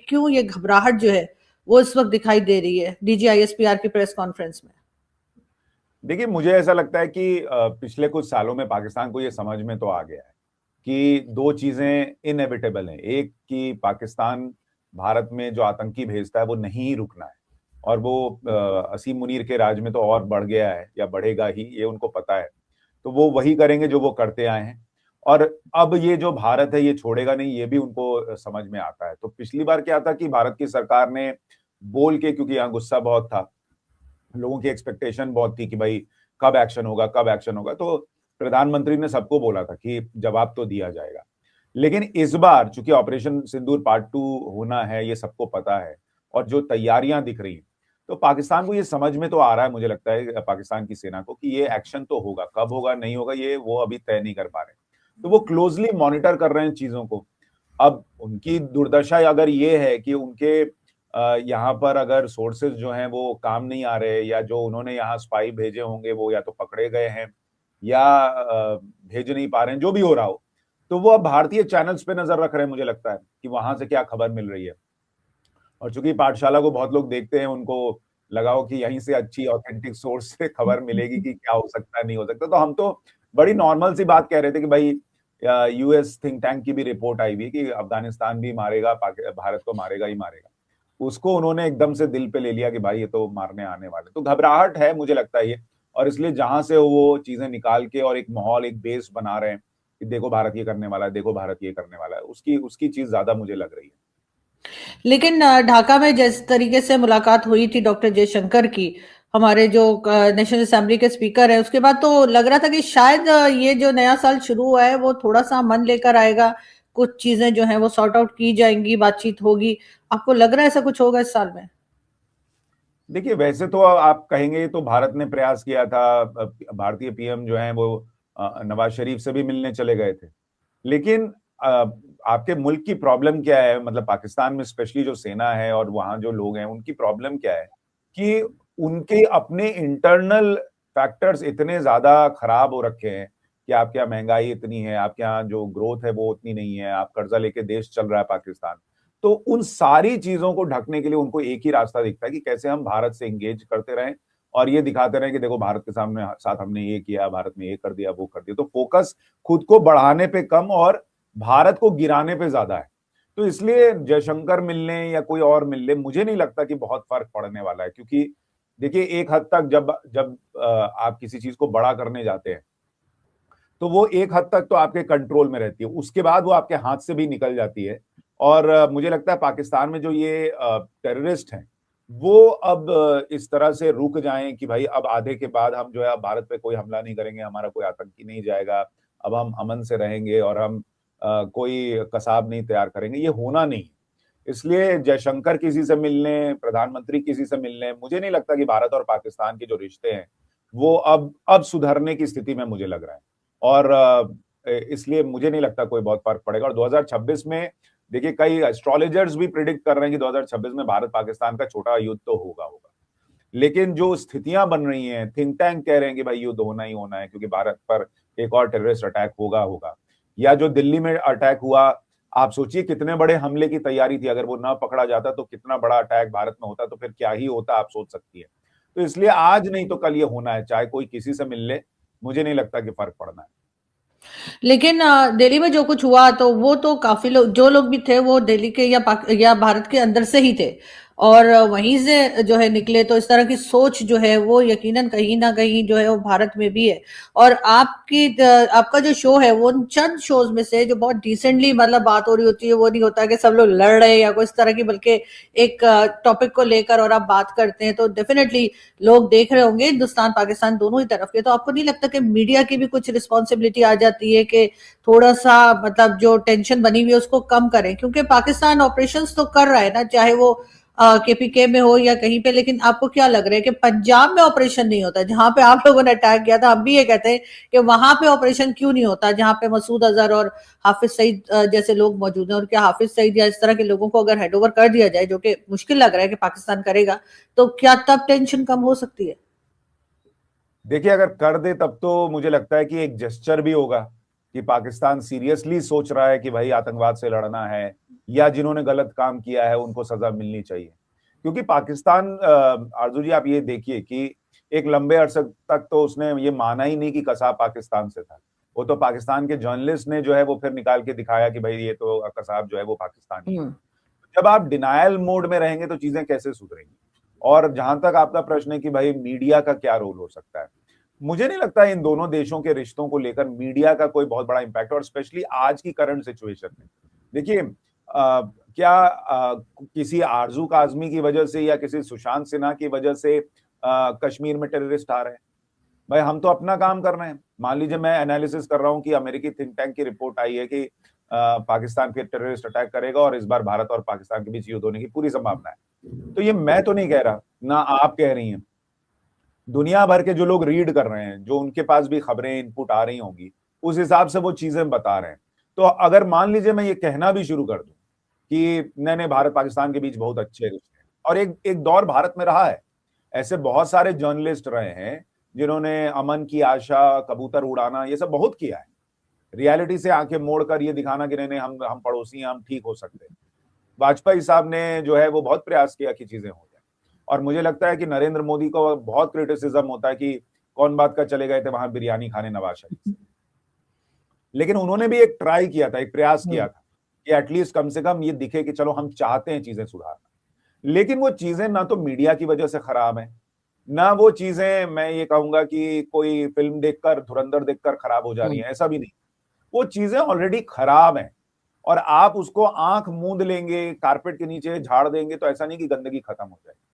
क्यों ये घबराहट जो है वो इस वक्त दिखाई दे रही है DGISPR की प्रेस कॉन्फ्रेंस में? देखिए, मुझे ऐसा लगता है कि पिछले कुछ सालों में पाकिस्तान को ये समझ में तो आ गया है कि दो चीजें इनएविटेबल हैं। एक कि पाकिस्तान भारत में जो आतंकी भेजता है वो नहीं रुकना है, और वो असीम मुनीर के राज में तो और बढ़ गया है या बढ़ेगा ही, ये उनको पता है। तो वो वही करेंगे जो वो करते आए हैं। और अब ये जो भारत है ये छोड़ेगा नहीं, ये भी उनको समझ में आता है। तो पिछली बार क्या था कि भारत की सरकार ने बोल के, क्योंकि यहाँ गुस्सा बहुत था, लोगों की एक्सपेक्टेशन बहुत थी कि भाई कब एक्शन होगा, कब एक्शन होगा, तो प्रधानमंत्री ने सबको बोला था कि जवाब तो दिया जाएगा। लेकिन इस बार चूंकि ऑपरेशन सिंदूर पार्ट 2 होना है, ये सबको पता है, और जो तैयारियां दिख रही हैं, तो पाकिस्तान को ये समझ में तो आ रहा है, मुझे लगता है पाकिस्तान की सेना को, कि ये एक्शन तो होगा। कब होगा नहीं होगा ये वो अभी तय नहीं कर पा रहे। तो वो क्लोजली मॉनिटर कर रहे हैं चीजों को। अब उनकी दुर्दशा अगर ये है कि उनके यहाँ पर अगर सोर्सेज जो हैं वो काम नहीं आ रहे, या जो उन्होंने यहाँ स्पाई भेजे होंगे वो या तो पकड़े गए हैं या भेज नहीं पा रहे हैं, जो भी हो रहा हो, तो वो अब भारतीय चैनल्स पे नजर रख रहे हैं, मुझे लगता है कि वहां से क्या खबर मिल रही है। और चूंकि पाठशाला को बहुत लोग देखते हैं, उनको लगाओ कि यहीं से अच्छी ऑथेंटिक सोर्स से खबर मिलेगी कि क्या हो सकता है नहीं हो सकता। तो हम तो बड़ी नॉर्मल सी बात कह रहे थे कि भाई US थिंक टैंक की भी रिपोर्ट आई हुई कि अफगानिस्तान भी मारेगा, भारत को मारेगा ही मारेगा। उसको उन्होंने एकदम से दिल पे ले लिया कि भाई ये तो मारने आने वाले। तो घबराहट है, मुझे लगता है ये। और इसलिए जहां से वो चीजें निकाल के और एक माहौल, एक बेस बना रहे हैं कि देखो भारत ये करने वाला है, देखो भारत ये करने वाला है, उसकी उसकी चीज ज्यादा मुझे लग रही है। लेकिन ढाका में जिस तरीके से मुलाकात हुई थी डॉक्टर जयशंकर की, हमारे जो नेशनल असेंबली के स्पीकर है, उसके बाद तो लग रहा था कि शायद ये जो नया साल शुरू हुआ है वो थोड़ा सा मन लेकर आएगा, कुछ चीजें जो हैं वो सॉर्ट आउट की जाएंगी, बातचीत होगी। आपको लग रहा है ऐसा कुछ होगा इस साल में? देखिए, वैसे तो आप कहेंगे तो भारत ने प्रयास किया था, भारतीय PM जो है वो नवाज शरीफ से भी मिलने चले गए थे। लेकिन अ, आपके मुल्क की प्रॉब्लम क्या है, मतलब पाकिस्तान में स्पेशली जो सेना है और वहां जो लोग हैं उनकी प्रॉब्लम क्या है कि उनके अपने इंटरनल फैक्टर्स इतने ज्यादा खराब हो रखे हैं कि आपके यहाँ महंगाई इतनी है, आपके यहाँ जो ग्रोथ है वो उतनी नहीं है, आप कर्जा लेके देश चल रहा है पाकिस्तान। तो उन सारी चीजों को ढकने के लिए उनको एक ही रास्ता दिखता है कि कैसे हम भारत से एंगेज करते रहें और ये दिखाते रहें कि देखो भारत के सामने साथ हमने ये किया, भारत में ये कर दिया, वो कर दिया। तो फोकस खुद को बढ़ाने पे कम और भारत को गिराने पे ज्यादा है। तो इसलिए जयशंकर मिलने या कोई और मिलने, मुझे नहीं लगता कि बहुत फर्क पड़ने वाला है। क्योंकि देखिए, एक हद तक जब जब आप किसी चीज को बड़ा करने जाते हैं तो वो एक हद तक तो आपके कंट्रोल में रहती है, उसके बाद वो आपके हाथ से भी निकल जाती है। और मुझे लगता है पाकिस्तान में जो ये टेररिस्ट हैं वो अब इस तरह से रुक जाएं कि भाई अब आधे के बाद हम जो है अब भारत पे कोई हमला नहीं करेंगे, हमारा कोई आतंकी नहीं जाएगा, अब हम अमन से रहेंगे और हम कोई कसाब नहीं तैयार करेंगे, ये होना नहीं। इसलिए जयशंकर किसी से मिलने, प्रधानमंत्री किसी से मिलने, मुझे नहीं लगता कि भारत और पाकिस्तान के जो रिश्ते हैं वो अब सुधरने की स्थिति में मुझे लग रहा है। और इसलिए मुझे नहीं लगता कोई बहुत फर्क पड़ेगा। और 2026 में देखिए, कई एस्ट्रोलॉजर्स भी प्रिडिक्ट कर रहे हैं कि 2026 में भारत पाकिस्तान का छोटा युद्ध तो होगा होगा। लेकिन जो स्थितियां बन रही हैं, थिंक टैंक कह रहे हैं कि भाई युद्ध होना ही होना है क्योंकि भारत पर एक और टेररिस्ट अटैक होगा होगा। या जो दिल्ली में अटैक हुआ, आप सोचिए कितने बड़े हमले की तैयारी थी, अगर वो ना पकड़ा जाता तो कितना बड़ा अटैक भारत में होता, तो फिर क्या ही होता आप सोच सकती है। तो इसलिए आज नहीं तो कल ये होना है, चाहे कोई किसी से मिल ले, मुझे नहीं लगता कि फर्क पड़ना है। लेकिन दिल्ली में जो कुछ हुआ तो वो तो काफी लोग, जो लोग भी थे वो दिल्ली के या भारत के अंदर से ही थे, और वहीं से जो है निकले। तो इस तरह की सोच जो है वो यकीनन कहीं ना कहीं जो है वो भारत में भी है। और आपका जो शो है वो उन चंद शोज में से जो बहुत डिसेंटली मतलब बात हो रही होती है, वो नहीं होता कि सब लोग लड़ रहे हैं या कोई इस तरह की, बल्कि एक टॉपिक को लेकर और आप बात करते हैं तो डेफिनेटली लोग देख रहे होंगे, हिंदुस्तान पाकिस्तान दोनों ही तरफ के। तो आपको नहीं लगता कि मीडिया की भी कुछ रिस्पॉन्सिबिलिटी आ जाती है कि थोड़ा सा मतलब जो टेंशन बनी हुई है उसको कम करें? क्योंकि पाकिस्तान ऑपरेशंस तो कर रहा है ना, चाहे वो KPK में हो या कहीं पे। लेकिन आपको क्या लग रहा है कि पंजाब में ऑपरेशन नहीं होता, जहां पे आप लोगों ने अटैक किया था? हम भी ये कहते हैं कि वहां पे ऑपरेशन क्यों नहीं होता जहां पे मसूद अजहर और हाफिज सईद जैसे लोग मौजूद हैं? और क्या हाफिज सईद या इस तरह के लोगों को अगर हैंडओवर कर दिया जाए, जो कि मुश्किल लग रहा है कि पाकिस्तान करेगा, तो क्या तब टेंशन कम हो सकती है? देखिए, अगर कर दे तब तो मुझे लगता है कि एक जेस्चर भी होगा कि पाकिस्तान सीरियसली सोच रहा है कि भाई आतंकवाद से लड़ना है, या जिन्होंने गलत काम किया है उनको सजा मिलनी चाहिए। क्योंकि पाकिस्तान आरजू जी आप ये देखिए कि एक लंबे अरसे तक तो उसने ये माना ही नहीं कि कसाब पाकिस्तान से था। वो तो पाकिस्तान के जर्नलिस्ट ने जो है वो फिर निकाल के दिखाया कि भाई ये तो कसाब जो है वो पाकिस्तानी है। हम्म। जब आप डिनायल मोड में रहेंगे तो चीजें कैसे सुधरेंगी? और जहां तक आपका प्रश्न है कि भाई मीडिया का क्या रोल हो सकता है, मुझे नहीं लगता इन दोनों देशों के रिश्तों को लेकर मीडिया का कोई बहुत बड़ा इंपैक्ट, और स्पेशली आज की करंट सिचुएशन में। देखिए क्या किसी आरजू काजमी की वजह से या किसी सुशांत सिन्हा की वजह से कश्मीर में टेररिस्ट आ रहे हैं? भाई हम तो अपना काम कर रहे हैं। मान लीजिए मैं एनालिसिस कर रहा हूं कि अमेरिकी थिंक टैंक की रिपोर्ट आई है कि पाकिस्तान पे टेररिस्ट अटैक करेगा और इस बार भारत और पाकिस्तान के बीच युद्ध होने की पूरी संभावना है। तो ये मैं तो नहीं कह रहा, ना आप कह रही हैं, दुनिया भर के जो लोग रीड कर रहे हैं, जो उनके पास भी खबरें इनपुट आ रही होंगी, उस हिसाब से वो चीजें बता रहे हैं। तो अगर मान लीजिए मैं ये कहना भी शुरू कर दूं कि नहीं नहीं भारत पाकिस्तान के बीच बहुत अच्छे रिश्ते हैं, और एक एक दौर भारत में रहा है, ऐसे बहुत सारे जर्नलिस्ट रहे हैं जिन्होंने अमन की आशा, कबूतर उड़ाना, ये सब बहुत किया है। रियलिटी से आंखें मोड़कर ये दिखाना कि नहीं नहीं हम पड़ोसी हैं, हम ठीक हो सकते हैं। वाजपेयी साहब ने जो है वो बहुत प्रयास किया कि चीजें हो जाए, और मुझे लगता है कि नरेंद्र मोदी को बहुत क्रिटिसिज्म होता है कि कौन बात का चले गए थे वहां बिरयानी खाने नवाज शरीफ से। लेकिन उन्होंने भी एक ट्राई किया था, एक प्रयास किया हम्म। था कि एटलीस्ट कम से कम ये दिखे कि चलो हम चाहते हैं चीजें सुधारना। लेकिन वो चीजें ना तो मीडिया की वजह से खराब है, ना वो चीजें मैं ये कहूंगा कि कोई फिल्म देखकर, धुरंधर देखकर खराब हो जा रही हम्म। हैं, ऐसा भी नहीं। वो चीजें ऑलरेडी खराब हैं, और आप उसको आंख मूंद लेंगे, कारपेट के नीचे झाड़ देंगे तो ऐसा नहीं कि गंदगी खत्म हो जाए।